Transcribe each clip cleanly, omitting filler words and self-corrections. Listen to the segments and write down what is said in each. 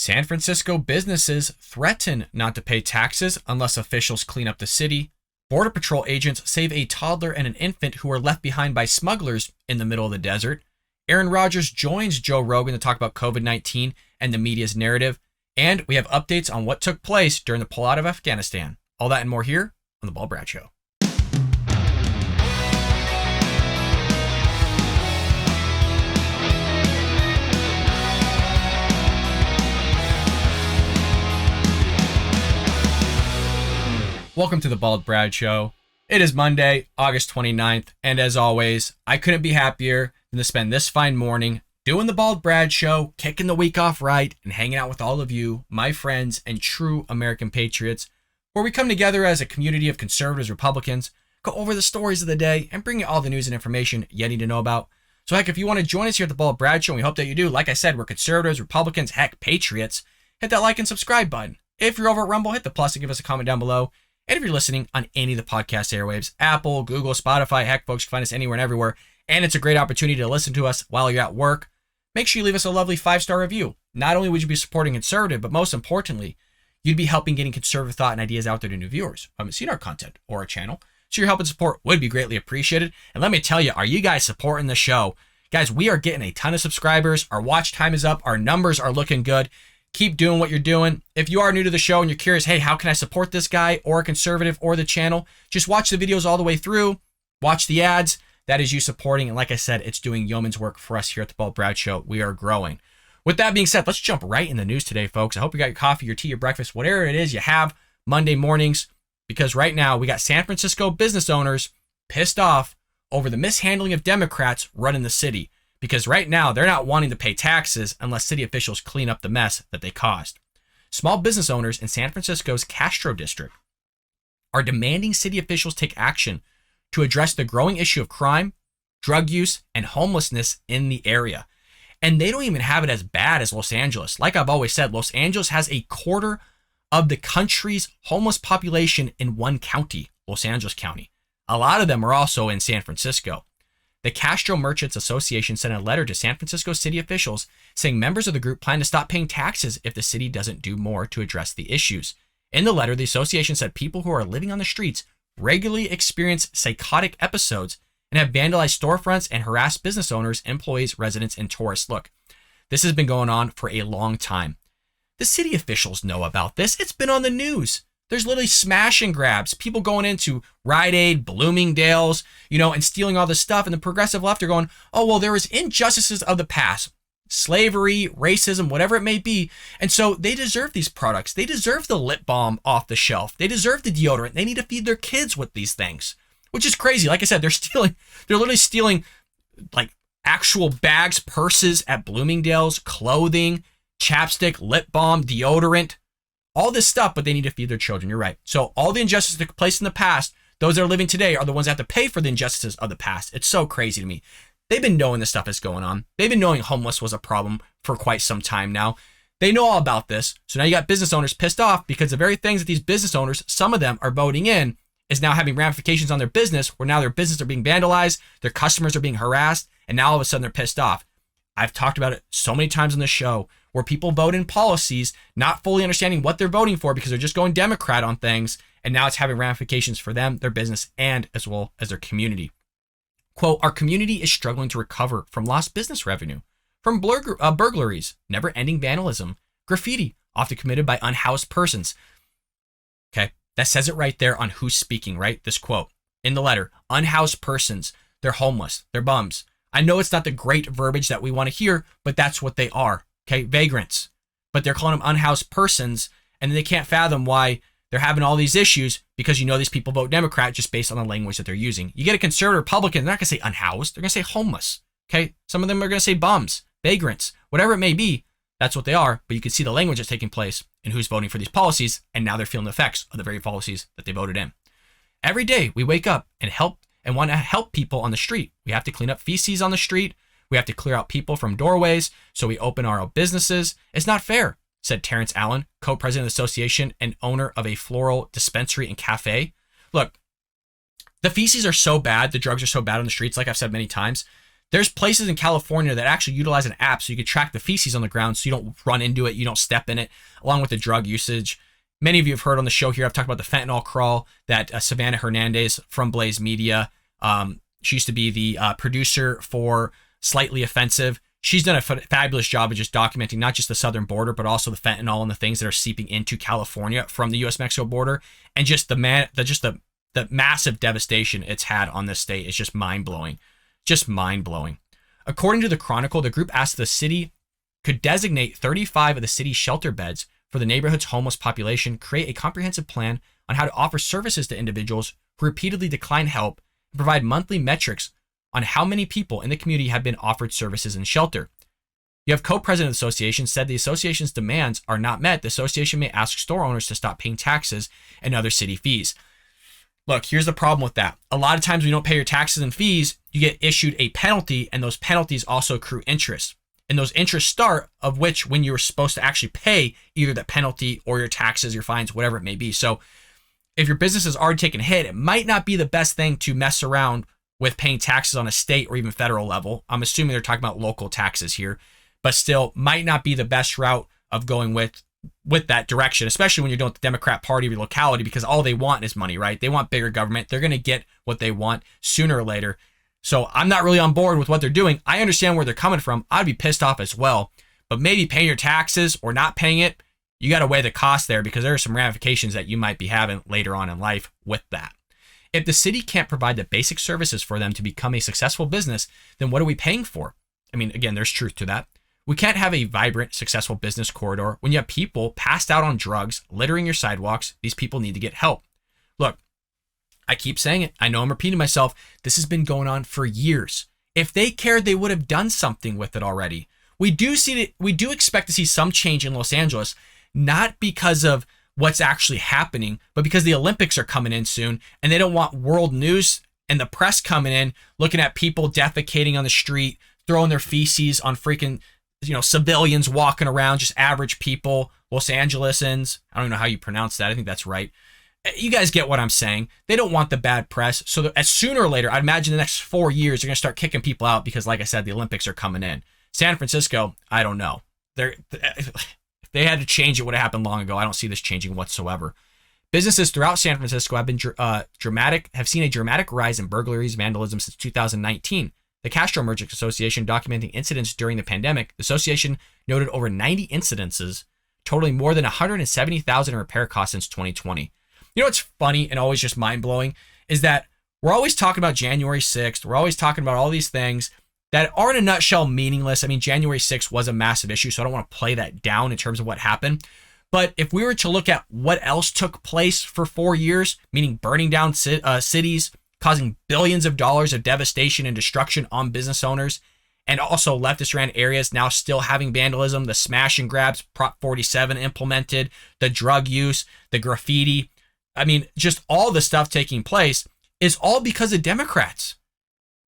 San Francisco businesses threaten not to pay taxes unless officials clean up the city. Border Patrol agents save a toddler and an infant who were left behind by smugglers in the middle of the desert. Aaron Rodgers joins Joe Rogan to talk about COVID-19 and the media's narrative. And we have updates on what took place during the pullout of Afghanistan. All that and more here on The Bald Brad Show. Welcome to The Bald Brad Show. It is Monday, August 29th, and as always, I couldn't be happier than to spend this fine morning doing The Bald Brad Show, kicking the week off right, and hanging out with all of you, my friends and true American patriots, where we come together as a community of conservatives, Republicans, go over the stories of the day, and bring you all the news and information you need to know about. So heck, if you want to join us here at The Bald Brad Show, and we hope that you do, like I said, we're conservatives, Republicans, heck, patriots, hit that like and subscribe button. If you're over at Rumble, hit the plus and give us a comment down below. And if you're listening on any of the podcast airwaves, Apple, Google, Spotify, heck, folks, you can find us anywhere and everywhere. And it's a great opportunity to listen to us while you're at work. Make sure you leave us a lovely 5-star review. Not only would you be supporting conservative, but most importantly, you'd be helping getting conservative thought and ideas out there to new viewers who haven't seen our content or our channel. So your help and support would be greatly appreciated. And let me tell you, are you guys supporting the show? Guys, we are getting a ton of subscribers. Our watch time is up. Our numbers are looking good. Keep doing what you're doing. If you are new to the show and you're curious, hey, how can I support this guy or a conservative or the channel? Just watch the videos all the way through. Watch the ads. That is you supporting. And like I said, it's doing yeoman's work for us here at the Bald Brad Show. We are growing. With that being said, let's jump right in the news today, folks. I hope you got your coffee, your tea, your breakfast, whatever it is you have Monday mornings, because right now we got San Francisco business owners pissed off over the mishandling of Democrats running the city. Because right now, they're not wanting to pay taxes unless city officials clean up the mess that they caused. Small business owners in San Francisco's Castro district are demanding city officials take action to address the growing issue of crime, drug use, and homelessness in the area. And they don't even have it as bad as Los Angeles. Like I've always said, Los Angeles has a quarter of the country's homeless population in one county, Los Angeles County. A lot of them are also in San Francisco. The Castro Merchants Association sent a letter to San Francisco city officials saying members of the group plan to stop paying taxes if the city doesn't do more to address the issues. In the letter, the association said people who are living on the streets regularly experience psychotic episodes and have vandalized storefronts and harassed business owners, employees, residents, and tourists. Look, this has been going on for a long time. The city officials know about this. It's been on the news. There's literally smash and grabs, people going into Rite Aid, Bloomingdale's, and stealing all this stuff. And the progressive left are going, oh, well, there was injustices of the past, slavery, racism, whatever it may be. And so they deserve these products. They deserve the lip balm off the shelf. They deserve the deodorant. They need to feed their kids with these things, which is crazy. Like I said, they're literally stealing like actual bags, purses at Bloomingdale's, clothing, chapstick, lip balm, deodorant. All this stuff, but they need to feed their children. You're right. So all the injustices that took place in the past, those that are living today are the ones that have to pay for the injustices of the past. It's so crazy to me. They've been knowing this stuff is going on. They've been knowing homeless was a problem for quite some time now. They know all about this. So now you got business owners pissed off because the very things that these business owners, some of them are voting in, is now having ramifications on their business where now their business are being vandalized, their customers are being harassed, and now all of a sudden they're pissed off. I've talked about it so many times on the show where people vote in policies, not fully understanding what they're voting for because they're just going Democrat on things. And now it's having ramifications for them, their business, and as well as their community. Quote, our community is struggling to recover from lost business revenue, from burglaries, never-ending vandalism, graffiti, often committed by unhoused persons. Okay, that says it right there on who's speaking, right? This quote in the letter, unhoused persons, they're homeless, they're bums. I know it's not the great verbiage that we want to hear, but that's what they are. Okay, vagrants, but they're calling them unhoused persons, and they can't fathom why they're having all these issues because these people vote Democrat just based on the language that they're using. You get a conservative Republican, they're not going to say unhoused, they're going to say homeless. Okay, some of them are going to say bums, vagrants, whatever it may be. That's what they are, but you can see the language that's taking place and who's voting for these policies, and now they're feeling the effects of the very policies that they voted in. Every day we wake up and want to help people on the street. We have to clean up feces on the street. We have to clear out people from doorways, so we open our own businesses. It's not fair, said Terrence Allen, co-president of the association and owner of a floral dispensary and cafe. Look, the feces are so bad, the drugs are so bad on the streets, like I've said many times, There's places in California that actually utilize an app so you can track the feces on the ground so you don't run into it, you don't step in it, along with the drug usage. Many of you have heard on the show here, I've talked about the fentanyl crawl that Savannah Hernandez from Blaze Media, she used to be the producer for Slightly Offensive. She's done a fabulous job of just documenting not just the southern border, but also the fentanyl and the things that are seeping into California from the U.S.-Mexico border. And just the massive devastation it's had on this state is just mind-blowing. Just mind-blowing. According to the Chronicle, the group asked the city could designate 35 of the city's shelter beds for the neighborhood's homeless population, create a comprehensive plan on how to offer services to individuals who repeatedly decline help, and provide monthly metrics on how many people in the community have been offered services and shelter. You have co-president of the association said the association's demands are not met. The association may ask store owners to stop paying taxes and other city fees. Look, here's the problem with that. A lot of times when you don't pay your taxes and fees, you get issued a penalty, and those penalties also accrue interest. And those interests start of which when you were supposed to actually pay either the penalty or your taxes, your fines, whatever it may be. So if your business has already taken a hit, it might not be the best thing to mess around with paying taxes on a state or even federal level. I'm assuming they're talking about local taxes here, but still might not be the best route of going with that direction, especially when you're doing the Democrat Party of your locality, because all they want is money, right? They want bigger government. They're going to get what they want sooner or later. So I'm not really on board with what they're doing. I understand where they're coming from. I'd be pissed off as well, but maybe paying your taxes or not paying it, you got to weigh the cost there, because there are some ramifications that you might be having later on in life with that. If the city can't provide the basic services for them to become a successful business, then what are we paying for? I mean, again, there's truth to that. We can't have a vibrant, successful business corridor when you have people passed out on drugs, littering your sidewalks. These people need to get help. Look, I keep saying it. I know I'm repeating myself. This has been going on for years. If they cared, they would have done something with it already. We do expect to see some change in Los Angeles, not because of what's actually happening, but because the Olympics are coming in soon, and they don't want world news and the press coming in, looking at people defecating on the street, throwing their feces on freaking, civilians walking around, just average people, Los Angelesans. I don't know how you pronounce that. I think that's right. You guys get what I'm saying. They don't want the bad press. So that as sooner or later, I'd imagine the next 4 years, they're going to start kicking people out because, like I said, the Olympics are coming in. San Francisco, I don't know. If they had to change, it would have happened long ago. I don't see this changing whatsoever. Businesses throughout San Francisco have been have seen a dramatic rise in burglaries, vandalism since 2019. The Castro Merchants Association documenting incidents during the pandemic. The association noted over 90 incidences, totaling more than $170,000 in repair costs since 2020. You know what's funny and always just mind-blowing is that we're always talking about January 6th. We're always talking about all these things that are in a nutshell meaningless. I mean, January 6th was a massive issue, so I don't want to play that down in terms of what happened. But if we were to look at what else took place for 4 years, meaning burning down cities, causing billions of dollars of devastation and destruction on business owners, and also leftist-ran areas now still having vandalism, the smash and grabs Prop 47 implemented, the drug use, the graffiti, I mean, just all the stuff taking place is all because of Democrats.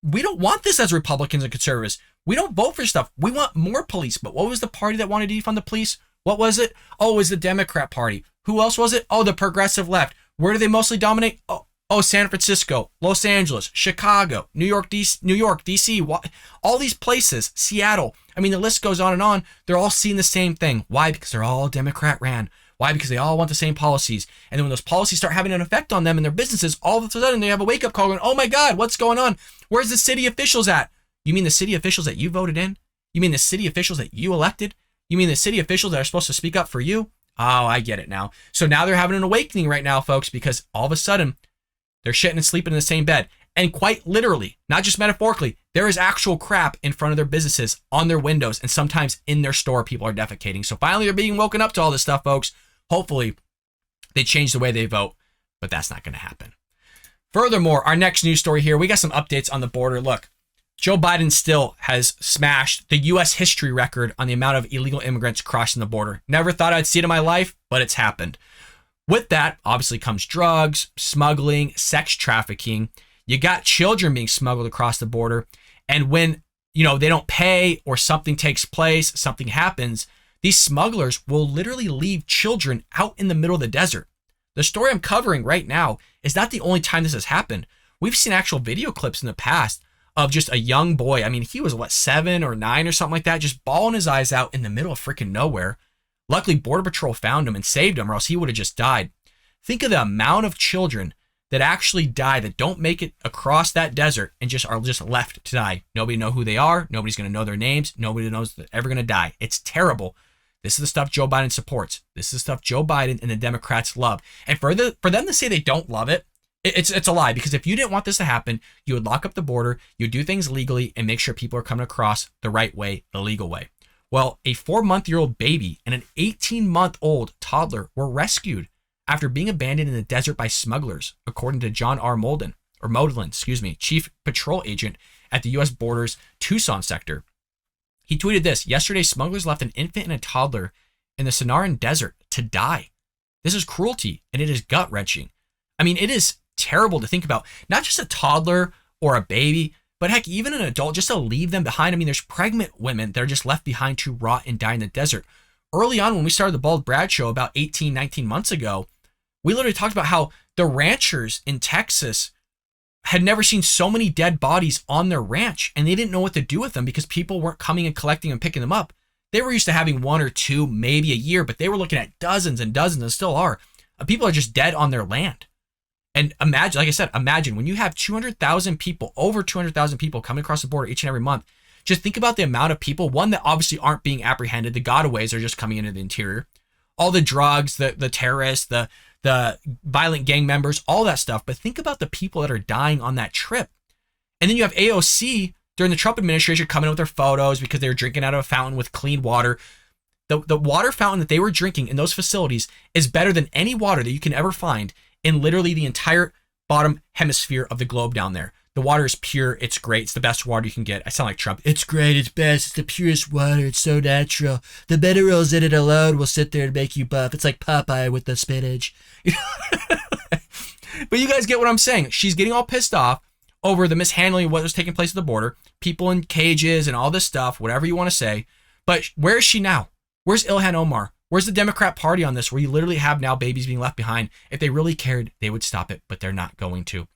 We don't want this as Republicans and conservatives. We don't vote for stuff. We want more police. But what was the party that wanted to defund the police? What was it? Oh, it was the Democrat Party. Who else was it? Oh, the progressive left. Where do they mostly dominate? Oh, San Francisco, Los Angeles, Chicago, New York, DC, all these places, Seattle. I mean, the list goes on and on. They're all seeing the same thing. Why? Because they're all Democrat ran. Why? Because they all want the same policies. And then when those policies start having an effect on them and their businesses, all of a sudden they have a wake-up call going, oh my God, what's going on? Where's the city officials at? You mean the city officials that you voted in? You mean the city officials that you elected? You mean the city officials that are supposed to speak up for you? Oh, I get it now. So now they're having an awakening right now, folks, because all of a sudden they're shitting and sleeping in the same bed. And quite literally, not just metaphorically, there is actual crap in front of their businesses, on their windows, and sometimes in their store people are defecating. So finally they're being woken up to all this stuff, folks. Hopefully, they change the way they vote, but that's not going to happen. Furthermore, our next news story here, we got some updates on the border. Look, Joe Biden still has smashed the U.S. history record on the amount of illegal immigrants crossing the border. Never thought I'd see it in my life, but it's happened. With that, obviously comes drugs, smuggling, sex trafficking. You got children being smuggled across the border. And when, they don't pay or something takes place, something happens, these smugglers will literally leave children out in the middle of the desert. The story I'm covering right now is not the only time this has happened. We've seen actual video clips in the past of just a young boy. I mean, he was what, 7 or 9 or something like that, just bawling his eyes out in the middle of freaking nowhere. Luckily, Border Patrol found him and saved him, or else he would have just died. Think of the amount of children that actually die, that don't make it across that desert and just are just left to die. Nobody know who they are. Nobody's going to know their names. Nobody knows they're ever going to die. It's terrible. This is the stuff Joe Biden supports. This is the stuff Joe Biden and the Democrats love. And for them to say they don't love it, it's a lie. Because if you didn't want this to happen, you would lock up the border, you would do things legally, and make sure people are coming across the right way, the legal way. Well, a 4-month-old baby and an 18-month-old toddler were rescued after being abandoned in the desert by smugglers, according to John R. Modlin, Chief Patrol Agent at the U.S. Border's Tucson sector. He tweeted this: yesterday, smugglers left an infant and a toddler in the Sonoran Desert to die. This is cruelty, and it is gut-wrenching. I mean, it is terrible to think about. Not just a toddler or a baby, but heck, even an adult, just to leave them behind. I mean, there's pregnant women that are just left behind to rot and die in the desert. Early on, when we started the Bald Brad Show about 18, 19 months ago, we literally talked about how the ranchers in Texas had never seen so many dead bodies on their ranch, and they didn't know what to do with them because people weren't coming and collecting and picking them up. They were used to having 1 or 2, maybe a year, but they were looking at dozens and dozens, and still are. People are just dead on their land. And imagine, like I said, imagine when you have 200,000 people, over 200,000 people coming across the border each and every month. Just think about the amount of people, one, that obviously aren't being apprehended. The gotaways are just coming into the interior. All the drugs, the terrorists, the violent gang members, all that stuff. But think about the people that are dying on that trip. And then you have AOC during the Trump administration coming in with their photos because they were drinking out of a fountain with clean water. The water fountain that they were drinking in those facilities is better than any water that you can ever find in literally the entire bottom hemisphere of the globe down there. The water is pure. It's great. It's the best water you can get. I sound like Trump. It's great. It's best. It's the purest water. It's so natural. The minerals in it alone will sit there and make you buff. It's like Popeye with the spinach. But you guys get what I'm saying. She's getting all pissed off over the mishandling of what was taking place at the border, people in cages and all this stuff, whatever you want to say. But where is she now? Where's Ilhan Omar? Where's the Democrat Party on this, where you literally have now babies being left behind? If they really cared, they would stop it, but they're not going to.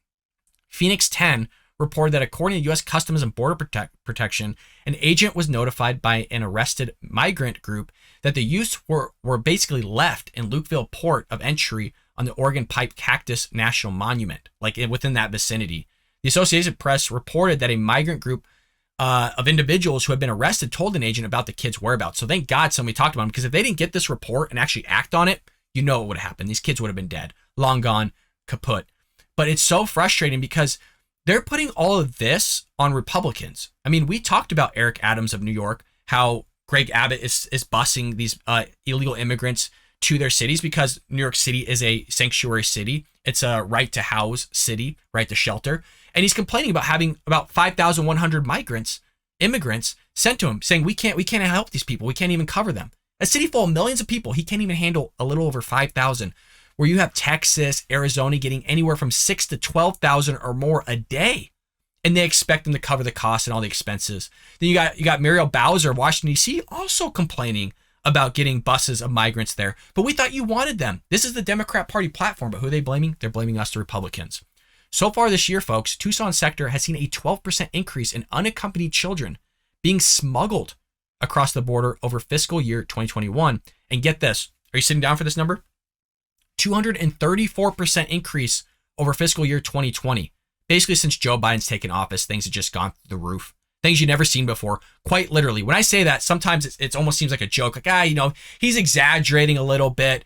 Phoenix 10 reported that according to U.S. Customs and Border Protection, an agent was notified by an arrested migrant group that the youths were basically left in Lukeville Port of Entry on the Oregon Pipe Cactus National Monument, like within that vicinity. The Associated Press reported that a migrant group of individuals who had been arrested told an agent about the kids' whereabouts. So thank God somebody talked about them, because if they didn't get this report and actually act on it, you know what would have happened. These kids would have been dead, long gone, kaput. But it's so frustrating because they're putting all of this on Republicans. I mean, we talked about Eric Adams of New York, how Greg Abbott is busing these illegal immigrants to their cities because New York City is a sanctuary city. It's a right to house city, right to shelter. And he's complaining about having about 5,100 immigrants sent to him, saying we can't help these people. We can't even cover them. A city full of millions of people, he can't even handle a little over 5,000. Where you have Texas, Arizona getting anywhere from 6,000 to 12,000 or more a day, and they expect them to cover the cost and all the expenses. Then you got Muriel Bowser of Washington D.C. also complaining about getting buses of migrants there. But we thought you wanted them. This is the Democrat Party platform. But who are they blaming? They're blaming us, the Republicans. So far this year, folks, Tucson sector has seen a 12% increase in unaccompanied children being smuggled across the border over fiscal year 2021. And get this, are you sitting down for this number? 234% increase over fiscal year 2020. Basically, since Joe Biden's taken office, things have just gone through the roof. Things you've never seen before. Quite literally. When I say that, sometimes it almost seems like a joke. Like, he's exaggerating a little bit.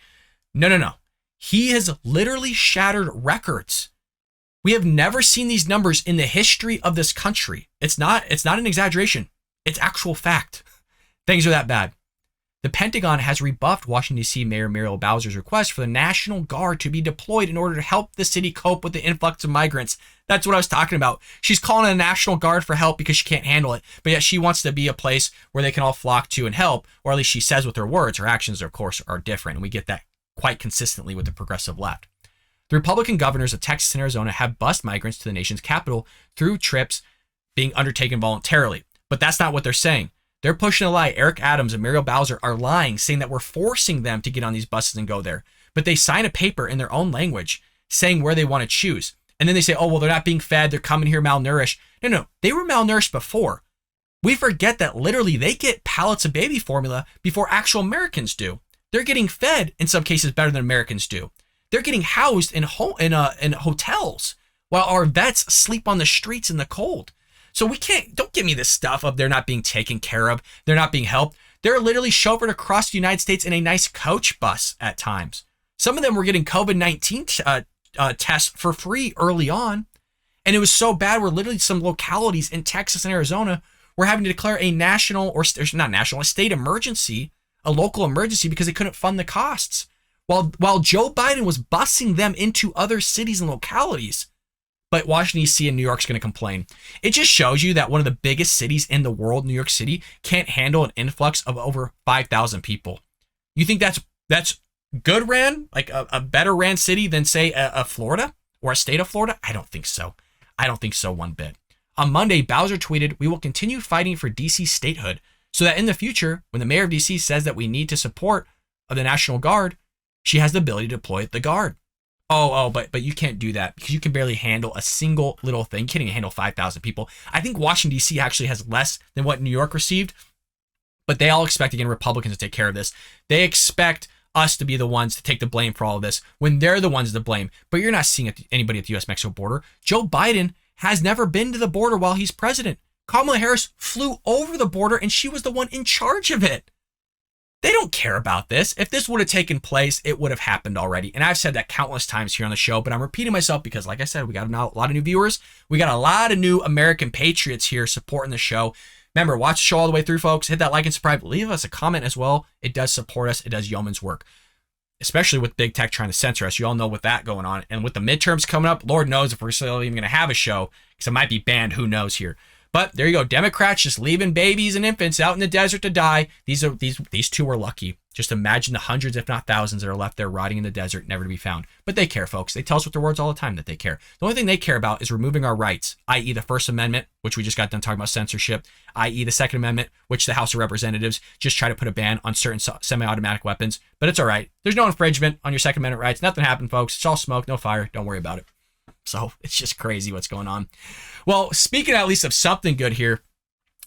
No. He has literally shattered records. We have never seen these numbers in the history of this country. It's not an exaggeration. It's actual fact. Things are that bad. The Pentagon has rebuffed Washington, D.C. Mayor Muriel Bowser's request for the National Guard to be deployed in order to help the city cope with the influx of migrants. That's what I was talking about. She's calling the National Guard for help because she can't handle it, but yet she wants to be a place where they can all flock to and help, or at least she says with her words. Her actions, of course, are different, and we get that quite consistently with the progressive left. The Republican governors of Texas and Arizona have bused migrants to the nation's capital through trips being undertaken voluntarily, but that's not what they're saying. They're pushing a lie. Eric Adams and Muriel Bowser are lying, saying that we're forcing them to get on these buses and go there. But they sign a paper in their own language saying where they want to choose. And then they say, oh, well, they're not being fed. They're coming here malnourished. No, they were malnourished before. We forget that literally they get pallets of baby formula before actual Americans do. They're getting fed, in some cases, better than Americans do. They're getting housed in hotels while our vets sleep on the streets in the cold. So don't give me this stuff of they're not being taken care of. They're not being helped. They're literally chauffeured across the United States in a nice coach bus at times. Some of them were getting COVID-19 tests for free early on. And it was so bad where literally some localities in Texas and Arizona were having to declare a a state emergency, a local emergency, because they couldn't fund the costs. While Joe Biden was busing them into other cities and localities. But Washington, D.C. and New York's going to complain. It just shows you that one of the biggest cities in the world, New York City, can't handle an influx of over 5,000 people. You think that's good ran? Like a better ran city than, say, a Florida or a state of Florida? I don't think so. I don't think so one bit. On Monday, Bowser tweeted, "We will continue fighting for D.C. statehood so that in the future, when the mayor of D.C. says that we need to support the National Guard, she has the ability to deploy the Guard." But you can't do that because you can barely handle a single little thing. You can't even handle 5,000 people. I think Washington, D.C. actually has less than what New York received, but they all expect, again, Republicans to take care of this. They expect us to be the ones to take the blame for all of this when they're the ones to blame. But you're not seeing anybody at the U.S.-Mexico border. Joe Biden has never been to the border while he's president. Kamala Harris flew over the border and she was the one in charge of it. They don't care about this. If this would have taken place, it would have happened already. And I've said that countless times here on the show, but I'm repeating myself because, like I said, we got a lot of new viewers. We got a lot of new American patriots here supporting the show. Remember, watch the show all the way through, folks. Hit that like and subscribe. Leave us a comment as well. It does support us. It does yeoman's work, especially with big tech trying to censor us. You all know with that going on. And with the midterms coming up, Lord knows if we're still even going to have a show because it might be banned. Who knows here. But there you go. Democrats just leaving babies and infants out in the desert to die. These two are lucky. Just imagine the hundreds, if not thousands, that are left there rotting in the desert, never to be found. But they care, folks. They tell us with their words all the time that they care. The only thing they care about is removing our rights, i.e. the First Amendment, which we just got done talking about censorship, i.e. the Second Amendment, which the House of Representatives just try to put a ban on certain semi-automatic weapons. But it's all right. There's no infringement on your Second Amendment rights. Nothing happened, folks. It's all smoke, no fire. Don't worry about it. So it's just crazy what's going on. Well, speaking at least of something good here,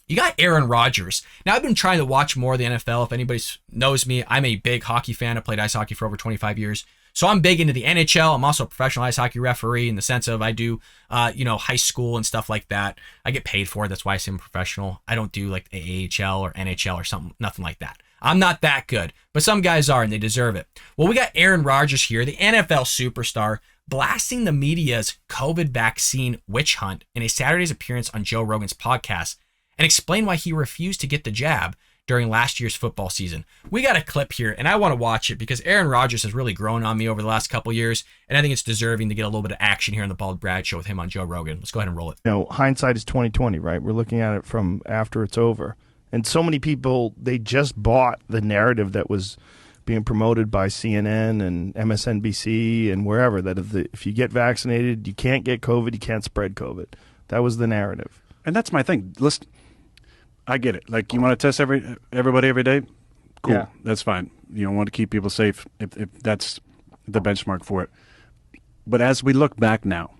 you got Aaron Rodgers. Now, I've been trying to watch more of the NFL. If anybody knows me, I'm a big hockey fan. I played ice hockey for over 25 years. So I'm big into the NHL. I'm also a professional ice hockey referee in the sense of I do, high school and stuff like that. I get paid for it. That's why I say I'm professional. I don't do like AHL or NHL or something, nothing like that. I'm not that good, but some guys are and they deserve it. Well, we got Aaron Rodgers here, the NFL superstar, blasting the media's COVID vaccine witch hunt in a Saturday's appearance on Joe Rogan's podcast and explain why he refused to get the jab during last year's football season. We got a clip here, and I want to watch it because Aaron Rodgers has really grown on me over the last couple years, and I think it's deserving to get a little bit of action here on the Bald Brad Show with him on Joe Rogan. Let's go ahead and roll it. Hindsight is 20/20, right? We're looking at it from after it's over. And so many people, they just bought the narrative that was being promoted by CNN and MSNBC and wherever, that if you get vaccinated, you can't get COVID, you can't spread COVID. That was the narrative. And that's my thing. Listen, I get it. Like, you want to test everybody every day? Cool. Yeah. That's fine. You don't want to keep people safe if that's the benchmark for it. But as we look back now,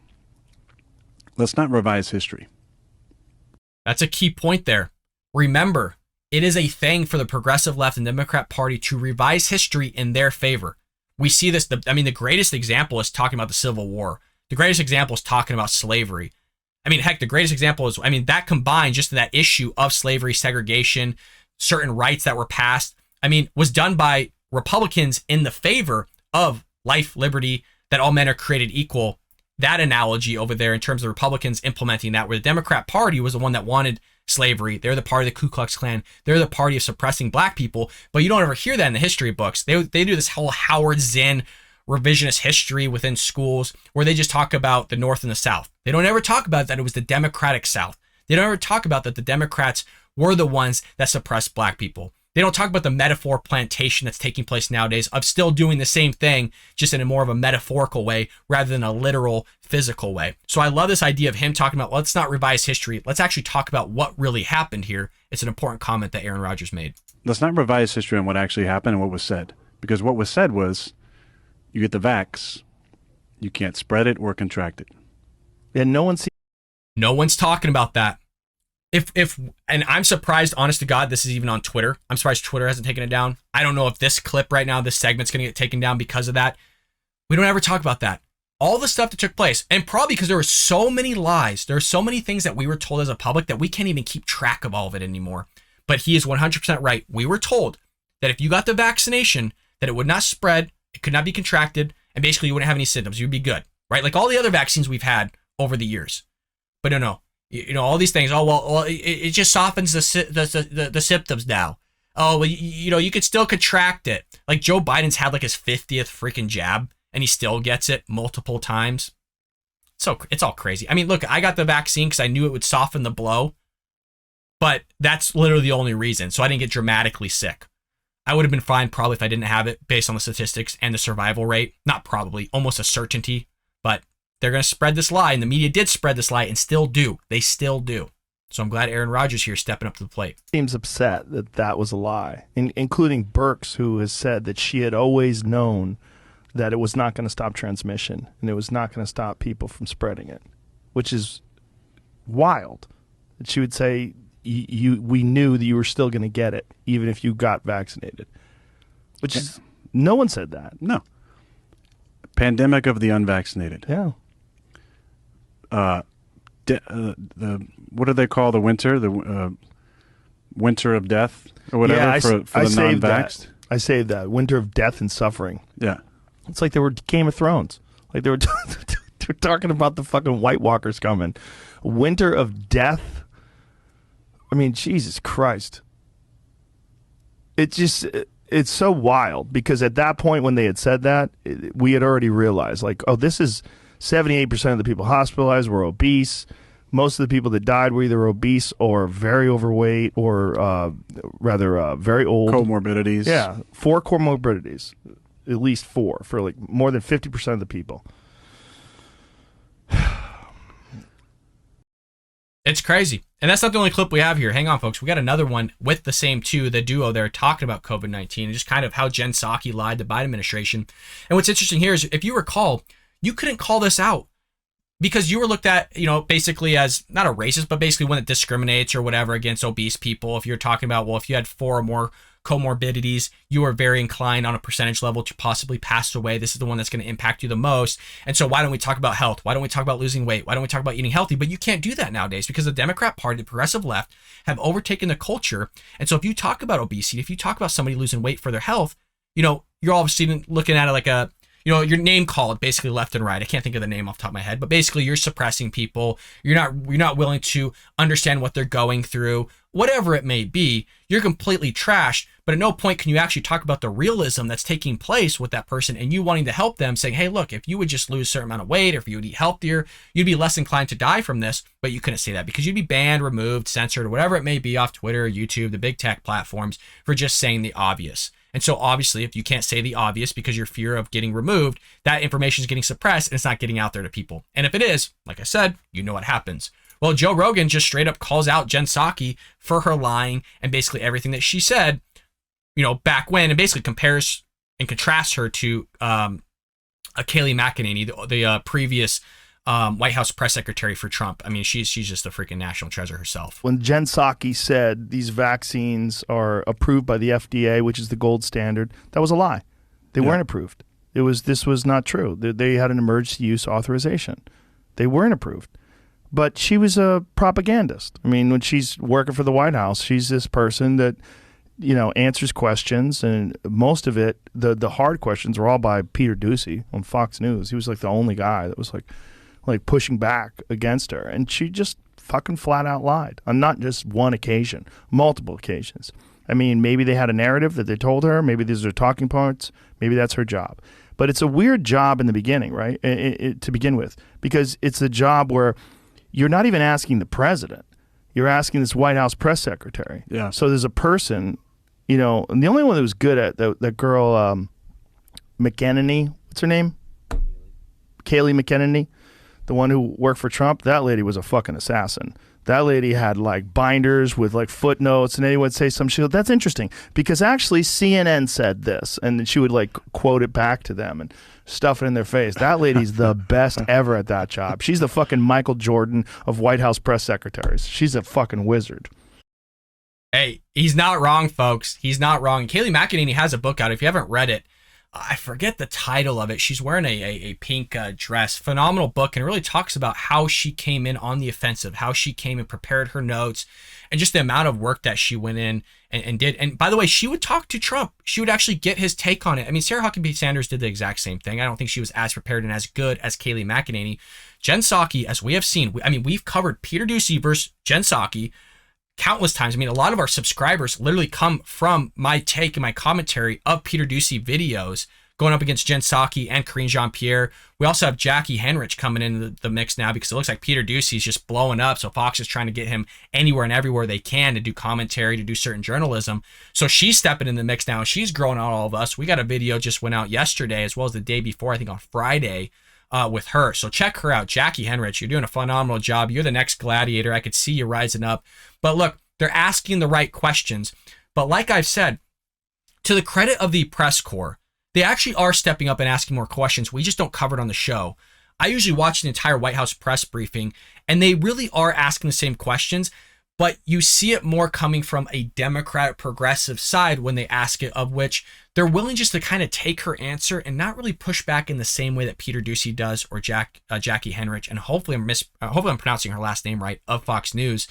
let's not revise history. That's a key point there. Remember, it is a thing for the progressive left and Democrat Party to revise history in their favor. We see this. The greatest example is talking about the Civil War. The greatest example is talking about slavery. The greatest example is, that combined just in that issue of slavery, segregation, certain rights that were passed, was done by Republicans in the favor of life, liberty, that all men are created equal. That analogy over there in terms of Republicans implementing that, where the Democrat Party was the one that wanted slavery. They're the party of the Ku Klux Klan. They're the party of suppressing black people, but you don't ever hear that in the history books. They do this whole Howard Zinn revisionist history within schools where they just talk about the North and the South. They don't ever talk about that it was the Democratic South. They don't ever talk about that the Democrats were the ones that suppressed black people. They don't talk about the metaphor plantation that's taking place nowadays of still doing the same thing, just in a more of a metaphorical way rather than a literal physical way. So I love this idea of him talking about, let's not revise history. Let's actually talk about what really happened here. It's an important comment that Aaron Rodgers made. Let's not revise history on what actually happened and what was said. Because what was said was, you get the vax, you can't spread it or contract it. And no one's talking about that. And I'm surprised, honest to God, this is even on Twitter. I'm surprised Twitter hasn't taken it down. I don't know if this clip right now, this segment's going to get taken down because of that. We don't ever talk about that. All the stuff that took place, and probably because there were so many lies, there are so many things that we were told as a public that we can't even keep track of all of it anymore. But he is 100% right. We were told that if you got the vaccination, that it would not spread, it could not be contracted, and basically you wouldn't have any symptoms. You'd be good, right? Like all the other vaccines we've had over the years. But no. You know, all these things. Oh, well, it just softens the symptoms now. Oh, well, you could still contract it. Like Joe Biden's had like his 50th freaking jab, and he still gets it multiple times. So it's all crazy. I mean, look, I got the vaccine because I knew it would soften the blow, but that's literally the only reason. So I didn't get dramatically sick. I would have been fine probably if I didn't have it based on the statistics and the survival rate. Not probably, almost a certainty, but they're going to spread this lie, and the media did spread this lie and still do. They still do. So I'm glad Aaron Rodgers here stepping up to the plate. Seems upset that that was a lie, including Birx, who has said that she had always known that it was not going to stop transmission and it was not going to stop people from spreading it, which is wild. That she would say, we knew that you were still going to get it, even if you got vaccinated. Which is, no one said that. No. Pandemic of the unvaccinated. Yeah. What do they call the winter? The winter of death or whatever, yeah, for the non-vaxxed? I saved that. Winter of death and suffering. Yeah. It's like they were Game of Thrones. Like they were they're talking about the fucking White Walkers coming. Winter of death. I mean, Jesus Christ. It's so wild because at that point when they had said that, we had already realized, like, oh, this is 78% of the people hospitalized were obese. Most of the people that died were either obese or very overweight or very old. Comorbidities. Yeah, 4 comorbidities. At least 4 for like more than 50% of the people. It's crazy. And that's not the only clip we have here. Hang on, folks. We got another one with the same the duo there talking about COVID-19 and just kind of how Jen Psaki lied to Biden administration. And what's interesting here is, if you recall, you couldn't call this out because you were looked at, basically as not a racist, but basically one that discriminates or whatever against obese people. If you're talking about, well, if you had 4 or more comorbidities, you are very inclined on a percentage level to possibly pass away. This is the one that's going to impact you the most. And so why don't we talk about health? Why don't we talk about losing weight? Why don't we talk about eating healthy? But you can't do that nowadays because the Democrat Party, the progressive left, have overtaken the culture. And so if you talk about obesity, if you talk about somebody losing weight for their health, you're obviously looking at it like a, your name called basically left and right. I can't think of the name off the top of my head, but basically you're suppressing people. You're not willing to understand what they're going through, whatever it may be. You're completely trashed, but at no point can you actually talk about the realism that's taking place with that person and you wanting to help them, saying, hey, look, if you would just lose a certain amount of weight, or if you would eat healthier, you'd be less inclined to die from this. But you couldn't say that because you'd be banned, removed, censored, or whatever it may be off Twitter, YouTube, the big tech platforms for just saying the obvious. And so obviously, if you can't say the obvious because your fear of getting removed, that information is getting suppressed and it's not getting out there to people. And if it is, like I said, you know what happens. Well, Joe Rogan just straight up calls out Jen Psaki for her lying and basically everything that she said, back when, and basically compares and contrasts her to Kayleigh McEnany, the previous White House press secretary for Trump. I mean, she's just a freaking national treasure herself. When Jen Psaki said these vaccines are approved by the FDA, which is the gold standard, that was a lie. They weren't approved. This was not true. They had an emergency use authorization. They weren't approved. But she was a propagandist. I mean, when she's working for the White House, she's this person that, answers questions, and most of it, the hard questions were all by Peter Doocy on Fox News. He was like the only guy that was like pushing back against her, and she just fucking flat out lied on not just one occasion, multiple occasions. I mean, maybe they had a narrative that they told her, maybe these are talking points, maybe that's her job. But it's a weird job in the beginning, right? To begin with, because it's a job where you're not even asking the president. You're asking this White House press secretary. Yeah. So there's a person, and the only one that was good at that girl, McEnany, what's her name? Kayleigh McEnany, the one who worked for Trump. That lady was a fucking assassin. That lady had like binders with like footnotes, and anyone would say some shit. That's interesting because actually CNN said this, and then she would like quote it back to them and stuff it in their face. That lady's the best ever at that job. She's the fucking Michael Jordan of White House press secretaries. She's a fucking wizard. Hey, he's not wrong, folks. He's not wrong. Kayleigh McEnany has a book out. If you haven't read it, I forget the title of it. She's wearing a pink dress. Phenomenal book, and it really talks about how she came in on the offensive, how she came and prepared her notes, and just the amount of work that she went in and did. And by the way, she would talk to Trump. She would actually get his take on it. I mean, Sarah Huckabee Sanders did the exact same thing. I don't think she was as prepared and as good as Kayleigh McEnany. Jen Psaki, as we have seen, we've covered Peter Doocy versus Jen Psaki countless times. I mean, a lot of our subscribers literally come from my take and my commentary of Peter Doocy videos going up against Jen Psaki and Karine Jean-Pierre. We also have Jackie Henrich coming into the mix now because it looks like Peter Doocy is just blowing up. So Fox is trying to get him anywhere and everywhere they can to do commentary, to do certain journalism. So she's stepping in the mix now, and she's growing on all of us. We got a video just went out yesterday as well as the day before, I think on Friday, with her. So check her out. Jackie Henrich, you're doing a phenomenal job. You're the next gladiator. I could see you rising up. But look, they're asking the right questions. But like I've said, to the credit of the press corps, they actually are stepping up and asking more questions. We just don't cover it on the show. I usually watch the entire White House press briefing, and they really are asking the same questions, but you see it more coming from a Democratic progressive side when they ask it, of which they're willing just to kind of take her answer and not really push back in the same way that Peter Doocy does, or Jackie Henrich, and hopefully I'm pronouncing her last name right, of Fox News.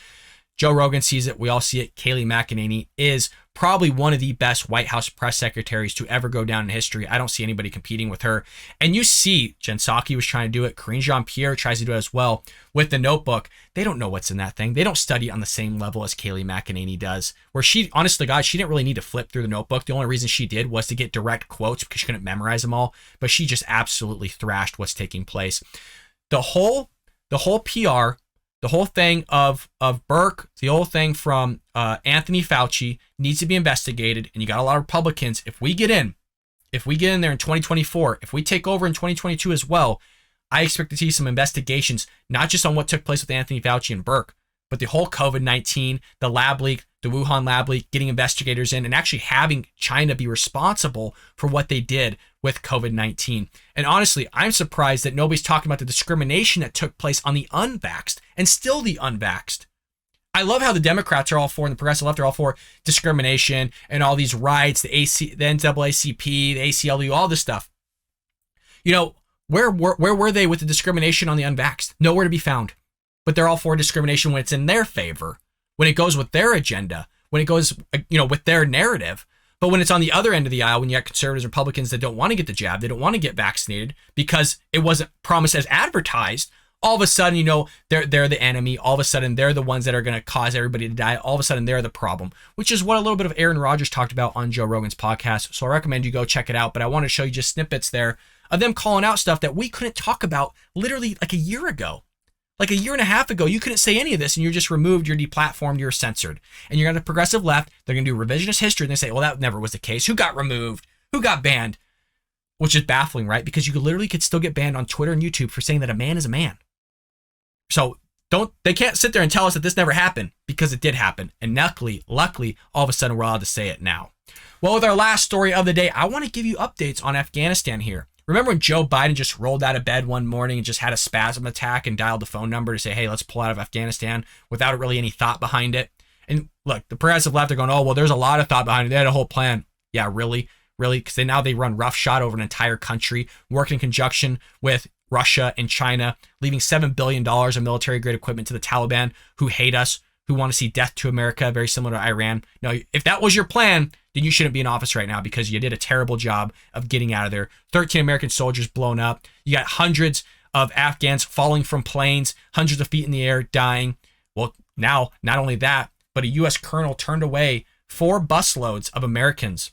Joe Rogan sees it. We all see it. Kayleigh McEnany is probably one of the best White House press secretaries to ever go down in history. I don't see anybody competing with her. And you see, Jen Psaki was trying to do it. Karine Jean-Pierre tries to do it as well with the notebook. They don't know what's in that thing. They don't study on the same level as Kayleigh McEnany does. Where she, honestly, guys, she didn't really need to flip through the notebook. The only reason she did was to get direct quotes because she couldn't memorize them all. But she just absolutely thrashed what's taking place. The whole PR, the whole thing of Burke, the whole thing from Anthony Fauci needs to be investigated. And you got a lot of Republicans. If we get in there in 2024, if we take over in 2022 as well, I expect to see some investigations, not just on what took place with Anthony Fauci and Burke, but the whole COVID-19, the lab leak, the Wuhan lab leak, getting investigators in and actually having China be responsible for what they did with COVID-19. And honestly, I'm surprised that nobody's talking about the discrimination that took place on the unvaxxed and still the unvaxxed. I love how the Democrats are all for and the progressive left are all for discrimination and all these rights, the NAACP, the ACLU, all this stuff. You know, where were they with the discrimination on the unvaxxed? Nowhere to be found. But they're all for discrimination when it's in their favor, when it goes with their agenda, when it goes, with their narrative. But when it's on the other end of the aisle, when you have conservatives and Republicans that don't want to get the jab, they don't want to get vaccinated because it wasn't promised as advertised, all of a sudden, they're the enemy. All of a sudden, they're the ones that are going to cause everybody to die. All of a sudden, they're the problem, which is what a little bit of Aaron Rodgers talked about on Joe Rogan's podcast. So I recommend you go check it out. But I want to show you just snippets there of them calling out stuff that we couldn't talk about literally like a year ago. Like a year and a half ago, you couldn't say any of this and you're just removed, you're deplatformed, you're censored. And you're on the progressive left, they're going to do revisionist history and they say, well, that never was the case. Who got removed? Who got banned? Which is baffling, right? Because you literally could still get banned on Twitter and YouTube for saying that a man is a man. So they can't sit there and tell us that this never happened because it did happen. And luckily, all of a sudden we're allowed to say it now. Well, with our last story of the day, I want to give you updates on Afghanistan here. Remember when Joe Biden just rolled out of bed one morning and just had a spasm attack and dialed the phone number to say, hey, let's pull out of Afghanistan without really any thought behind it? And look, the progressive left are going, oh, well, there's a lot of thought behind it. They had a whole plan. Yeah, really? Because now they run roughshod over an entire country, working in conjunction with Russia and China, leaving $7 billion of military-grade equipment to the Taliban, who hate us, who want to see death to America, very similar to Iran. Now, if that was your plan, then you shouldn't be in office right now because you did a terrible job of getting out of there. 13 American soldiers blown up. You got hundreds of Afghans falling from planes, hundreds of feet in the air, dying. Well, now, not only that, but a U.S. colonel turned away 4 busloads of Americans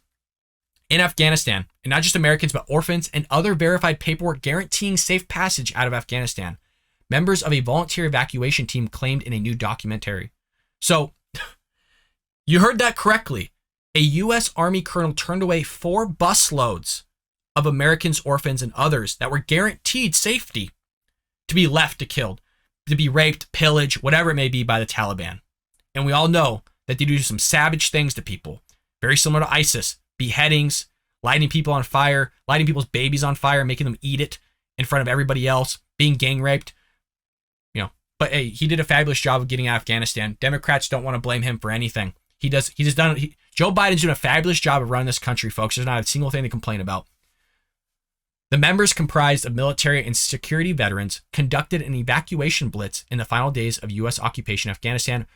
in Afghanistan. And not just Americans, but orphans and other verified paperwork guaranteeing safe passage out of Afghanistan. Members of a volunteer evacuation team claimed in a new documentary. So, you heard that correctly. A U.S. Army colonel turned away 4 busloads of Americans, orphans, and others that were guaranteed safety to be left to killed. to be raped, pillaged, whatever it may be by the Taliban. And we all know that they do some savage things to people, very similar to ISIS, beheadings, lighting people on fire, lighting people's babies on fire, making them eat it in front of everybody else, being gang raped. But hey, he did a fabulous job of getting Afghanistan. Democrats don't want to blame him for anything. Joe Biden's doing a fabulous job of running this country, folks. There's not a single thing to complain about. The members, comprised of military and security veterans, conducted an evacuation blitz in the final days of U.S. occupation of Afghanistan,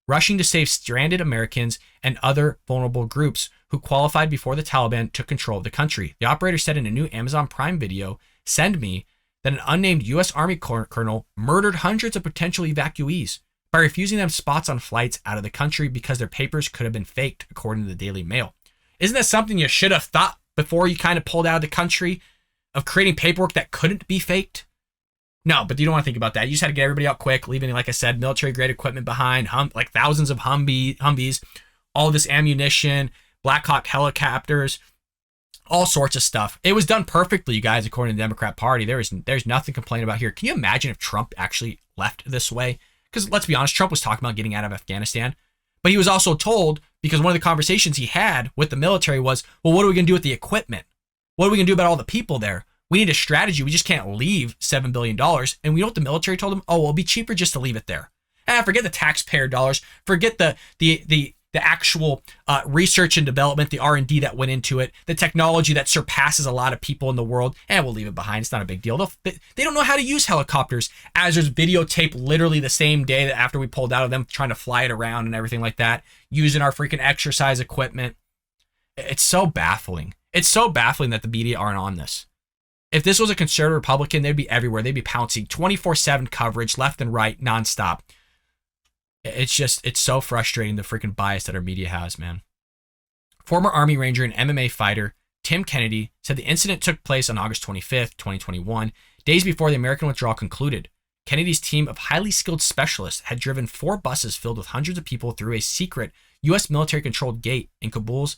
rushing to save stranded Americans and other vulnerable groups who qualified before the Taliban took control of the country. The operator said in a new Amazon Prime video, "Send Me," that an unnamed U.S. Army colonel murdered hundreds of potential evacuees by refusing them spots on flights out of the country because their papers could have been faked, according to the Daily Mail. Isn't that something you should have thought before you kind of pulled out of the country, of creating paperwork that couldn't be faked? No, but you don't want to think about that. You just had to get everybody out quick, leaving, like I said, military-grade equipment behind, like thousands of Humvees, all this ammunition, Black Hawk helicopters, all sorts of stuff. It was done perfectly, you guys, according to the Democrat Party. There's nothing to complain about here. Can you imagine if Trump actually left this way? Because let's be honest, Trump was talking about getting out of Afghanistan, but he was also told, because one of the conversations he had with the military was, well, what are we going to do with the equipment? What are we going to do about all the people there? We need a strategy. We just can't leave $7 billion. And we know what the military told him? Oh, well, it'll be cheaper just to leave it there. Forget the taxpayer dollars. Forget the actual research and development, the R&D that went into it, the technology that surpasses a lot of people in the world. We'll leave it behind. It's not a big deal. They don't know how to use helicopters, as there's videotape literally the same day that after we pulled out of them, trying to fly it around and everything like that, using our freaking exercise equipment. It's so baffling. It's so baffling that the media aren't on this. If this was a conservative Republican, they'd be everywhere. They'd be pouncing 24/7 coverage, left and right, nonstop. It's so frustrating, the freaking bias that our media has, man. Former Army Ranger and MMA fighter Tim Kennedy said the incident took place on August 25th, 2021, days before the American withdrawal concluded. Kennedy's team of highly skilled specialists had driven 4 buses filled with hundreds of people through a secret U.S. military-controlled gate in Kabul's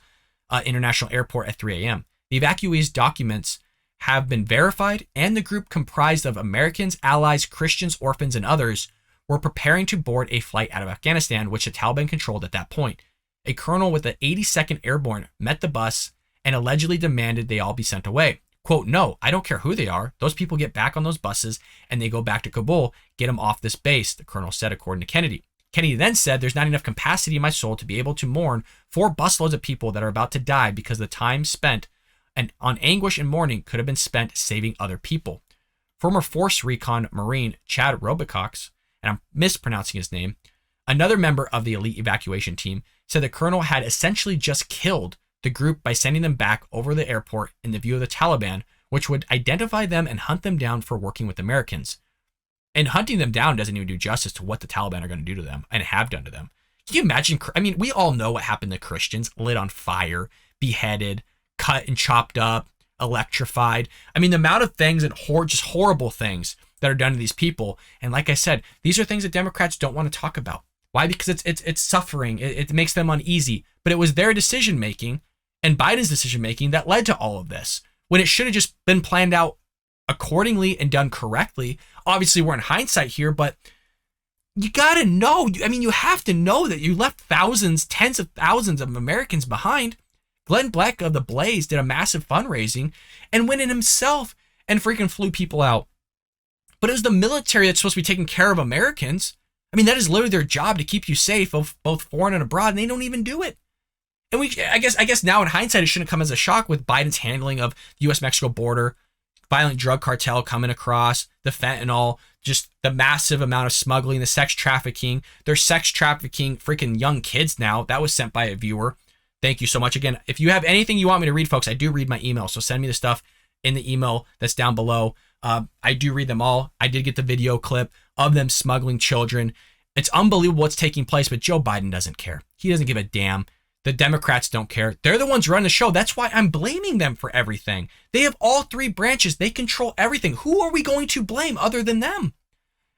International Airport at 3 a.m. The evacuees' documents have been verified, and the group, comprised of Americans, allies, Christians, orphans, and others, were preparing to board a flight out of Afghanistan, which the Taliban controlled at that point. A colonel with the 82nd Airborne met the bus and allegedly demanded they all be sent away. Quote, "No, I don't care who they are. Those people get back on those buses and they go back to Kabul. Get them off this base," the colonel said, according to Kennedy. Kennedy then said, "There's not enough capacity in my soul to be able to mourn 4 busloads of people that are about to die because the time spent on anguish and mourning could have been spent saving other people." Former Force Recon Marine Chad Robicox, and I'm mispronouncing his name, another member of the elite evacuation team, said the colonel had essentially just killed the group by sending them back over the airport in the view of the Taliban, which would identify them and hunt them down for working with Americans. And hunting them down doesn't even do justice to what the Taliban are going to do to them and have done to them. Can you imagine? I mean, we all know what happened to Christians: lit on fire, beheaded, cut and chopped up, electrified. I mean, the amount of things and just horrible things that are done to these people. And like I said, these are things that Democrats don't want to talk about. Why? Because it's suffering. It makes them uneasy. But it was their decision making and Biden's decision making that led to all of this, when it should have just been planned out accordingly and done correctly. Obviously, we're in hindsight here, but you got to know. I mean, you have to know that you left thousands, tens of thousands of Americans behind. Glenn Beck of the Blaze did a massive fundraising and went in himself and freaking flew people out. But it was the military that's supposed to be taking care of Americans. I mean, that is literally their job, to keep you safe, both foreign and abroad, and they don't even do it. And I guess now in hindsight, it shouldn't come as a shock with Biden's handling of the U.S.-Mexico border, violent drug cartel coming across, the fentanyl, just the massive amount of smuggling, the sex trafficking. They're sex trafficking freaking young kids now. That was sent by a viewer. Thank you so much. Again, if you have anything you want me to read, folks, I do read my email. So send me the stuff in the email that's down below. I do read them all. I did get the video clip of them smuggling children. It's unbelievable what's taking place, but Joe Biden doesn't care. He doesn't give a damn. The Democrats don't care. They're the ones running the show. That's why I'm blaming them for everything. They have all 3 branches. They control everything. Who are we going to blame other than them?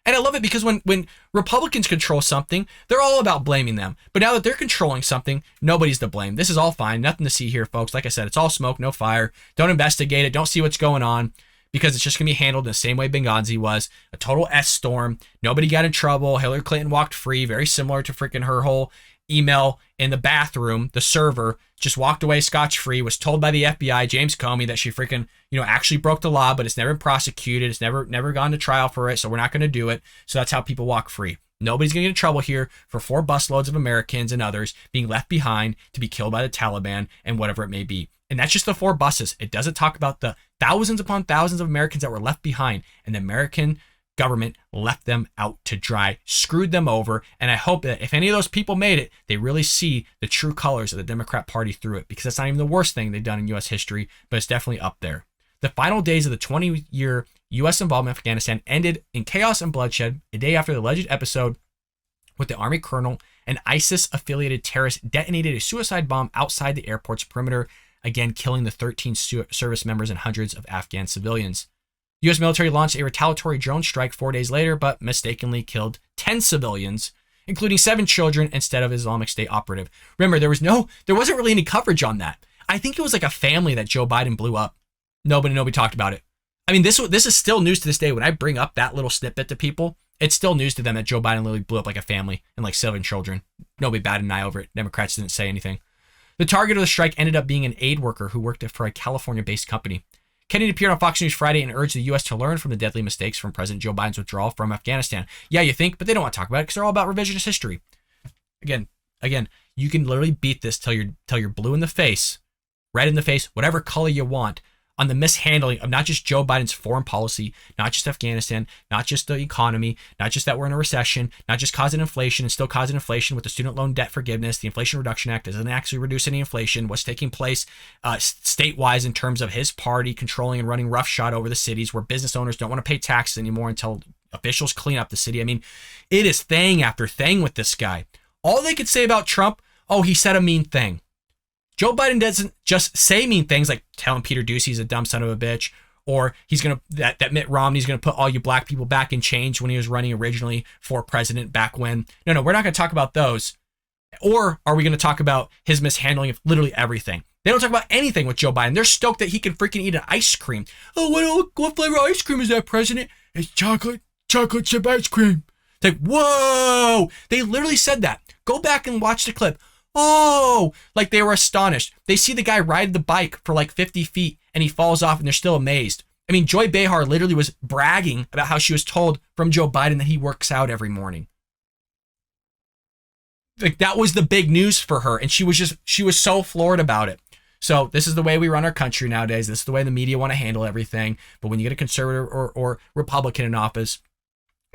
And I love it because when Republicans control something, they're all about blaming them. But now that they're controlling something, nobody's to blame. This is all fine. Nothing to see here, folks. Like I said, it's all smoke, no fire. Don't investigate it. Don't see what's going on. because it's just going to be handled in the same way Benghazi was, a total S storm. Nobody got in trouble. Hillary Clinton walked free, very similar to freaking her whole email in the bathroom. The server just walked away scotch-free, was told by the FBI, James Comey, that she freaking, actually broke the law, but it's never been prosecuted. It's never gone to trial for it, so we're not going to do it. So that's how people walk free. Nobody's going to get in trouble here for 4 busloads of Americans and others being left behind to be killed by the Taliban and whatever it may be. And that's just the 4 buses. It doesn't talk about the thousands upon thousands of Americans that were left behind, and the American government left them out to dry, screwed them over. And I hope that if any of those people made it, they really see the true colors of the Democrat Party through it, because that's not even the worst thing they've done in U.S. history, but it's definitely up there. The final days of the 20-year U.S. involvement in Afghanistan ended in chaos and bloodshed a day after the alleged episode with the Army colonel and ISIS-affiliated terrorists detonated a suicide bomb outside the airport's perimeter, again killing the 13 service members and hundreds of Afghan civilians. The U.S. military launched a retaliatory drone strike 4 days later, but mistakenly killed 10 civilians, including 7 children, instead of Islamic State operative. Remember, there wasn't really any coverage on that. I think it was like a family that Joe Biden blew up. Nobody talked about it. I mean, this is still news to this day. When I bring up that little snippet to people, it's still news to them that Joe Biden literally blew up like a family and like 7 children. Nobody batted an eye over it. Democrats didn't say anything. The target of the strike ended up being an aid worker who worked for a California-based company. Kennedy appeared on Fox News Friday and urged the U.S. to learn from the deadly mistakes from President Joe Biden's withdrawal from Afghanistan. Yeah, you think, but they don't want to talk about it because they're all about revisionist history. Again, you can literally beat this till you're blue in the face, red in the face, whatever color you want, on the mishandling of not just Joe Biden's foreign policy, not just Afghanistan, not just the economy, not just that we're in a recession, not just causing inflation and still causing inflation with the student loan debt forgiveness. The Inflation Reduction Act doesn't actually reduce any inflation. What's taking place statewide in terms of his party controlling and running roughshod over the cities where business owners don't want to pay taxes anymore until officials clean up the city. I mean, it is thing after thing with this guy. All they could say about Trump, oh, he said a mean thing. Joe Biden doesn't just say mean things like telling Peter Doocy he's a dumb son of a bitch, or that Mitt Romney's gonna put all you black people back in chains when he was running originally for president back when. No, we're not gonna talk about those. Or are we gonna talk about his mishandling of literally everything? They don't talk about anything with Joe Biden. They're stoked that he can freaking eat an ice cream. Oh, what flavor ice cream is that, President? It's chocolate chip ice cream. It's like, whoa! They literally said that. Go back and watch the clip. Oh, like they were astonished. They see the guy ride the bike for like 50 feet and he falls off and they're still amazed. I mean, Joy Behar literally was bragging about how she was told from Joe Biden that he works out every morning. Like that was the big news for her. And she was so floored about it. So this is the way we run our country nowadays. This is the way the media want to handle everything. But when you get a conservative or Republican in office,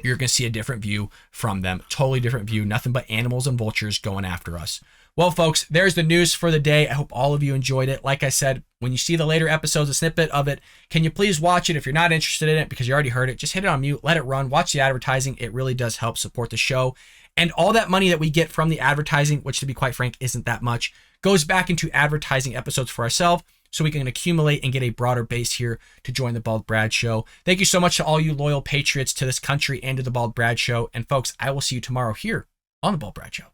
you're going to see a different view from them. Totally different view. Nothing but animals and vultures going after us. Well, folks, there's the news for the day. I hope all of you enjoyed it. Like I said, when you see the later episodes, a snippet of it, can you please watch it? If you're not interested in it because you already heard it, just hit it on mute, let it run, watch the advertising. It really does help support the show. And all that money that we get from the advertising, which to be quite frank, isn't that much, goes back into advertising episodes for ourselves so we can accumulate and get a broader base here to join the Bald Brad Show. Thank you so much to all you loyal patriots to this country and to the Bald Brad Show. And folks, I will see you tomorrow here on the Bald Brad Show.